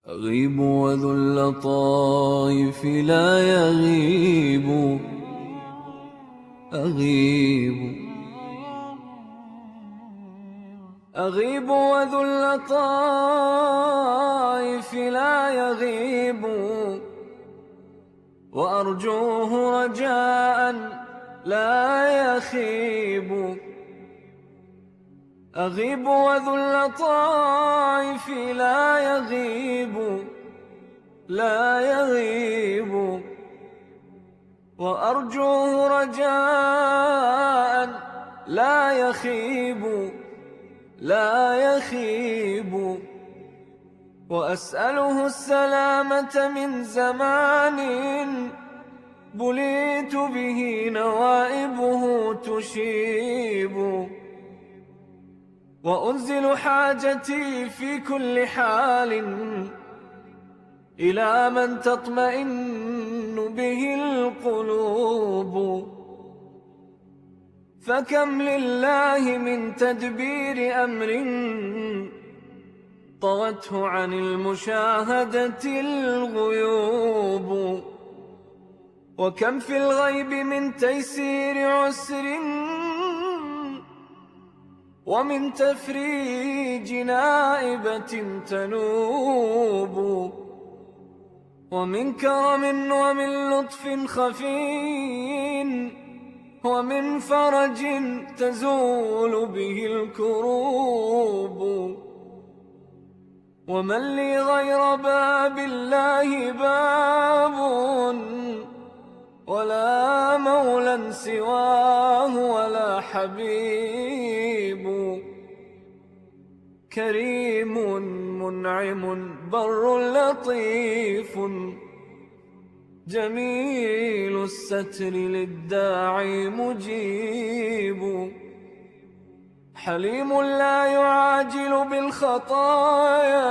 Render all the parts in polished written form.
أغيب وذو اللطائف لا يغيب. أغيب أغيب وذو اللطائف لا يغيب، وأرجوه رجاء لا يخيب. أغيب وذو اللطائف لا يغيب، لا يغيب، وأرجوه رجاء لا يخيب، لا يخيب. وأسأله السلامة من زمان بليت به نوائبه تشيب، وأنزل حاجتي في كل حال إلى من تطمئن به القلوب. فكم لله من تدبير أمر طوته عن المشاهدة الغيوب، وكم في الغيب من تيسير عسر ومن تفريج نائبة تنوب، ومن كرم ومن لطف خفي ومن فرج تزول به الكروب. ومن لي غير باب الله باب، ولا مولى سواه ولا حبيب. كريم منعم بر لطيف، جميل الستر للداعي مجيب. حليم لا يعاجل بالخطايا،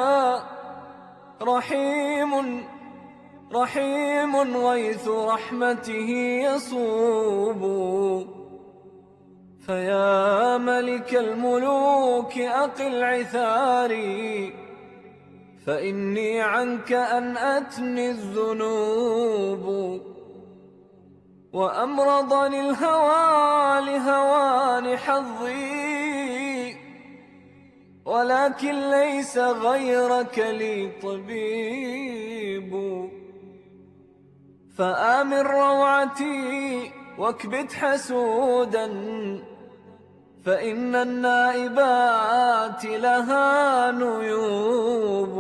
رحيم غيث رحمته يصوب. فيا ملك الملوك أقل عثاري، فإني عنك أنأتني الذنوب. وأمرضني الهوى لهوان حظي، ولكن ليس غيرك لي طبيب. فآمن روعتي واكبت حسودا، فإن النائبات لها نيوب.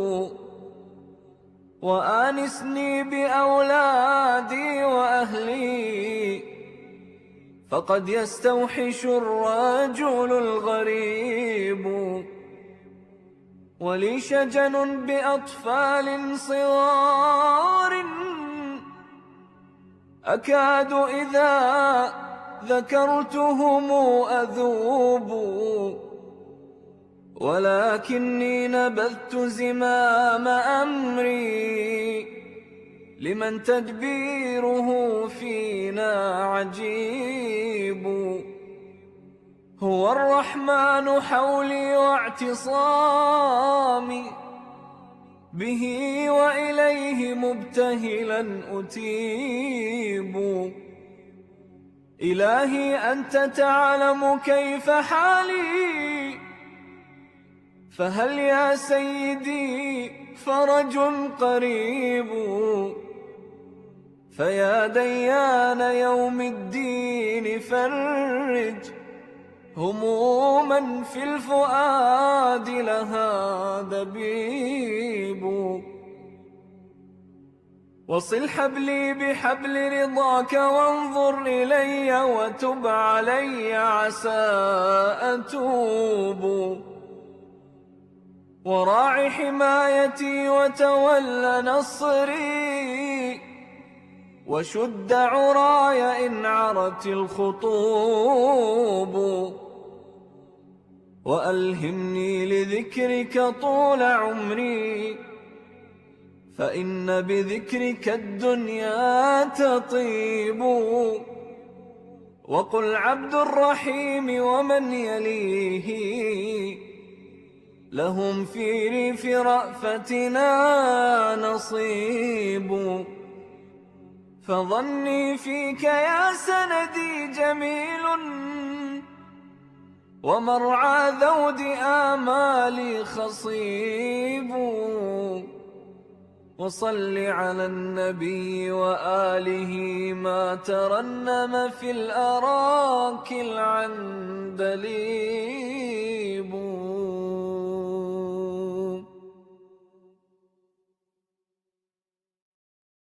وآنسني بأولادي وأهلي، فقد يستوحش الرجل الغريب. ولي شجن بأطفال صغار، أكاد إذا ذكرتهم أذوب. ولكني نبذت زمام أمري لمن تدبيره فينا عجيب. هو الرحمن حولي واعتصامي، به وإليه مبتهلا أتيب. إلهي أنت تعلم كيف حالي، فهل يا سيدي فرج قريب. فيا ديان يوم الدين فرج هموما في الفؤاد لها دبيب. وصل حبلي بحبل رضاك وانظر إلي وتب علي عسى أتوب. وراع حمايتي وتول نصري، وشد عراي إن عرت الخطوب. وألهمني لذكرك طول عمري، فإن بذكرك الدنيا تطيب. وقل عبد الرحيم ومن يليه لهم في ريف رأفتنا نصيب. فظني فيك يا سندي جميل، ومرعى ذود آمالي خصيب. وصل على النبي وآله ما ترنم في الأراك العندليب.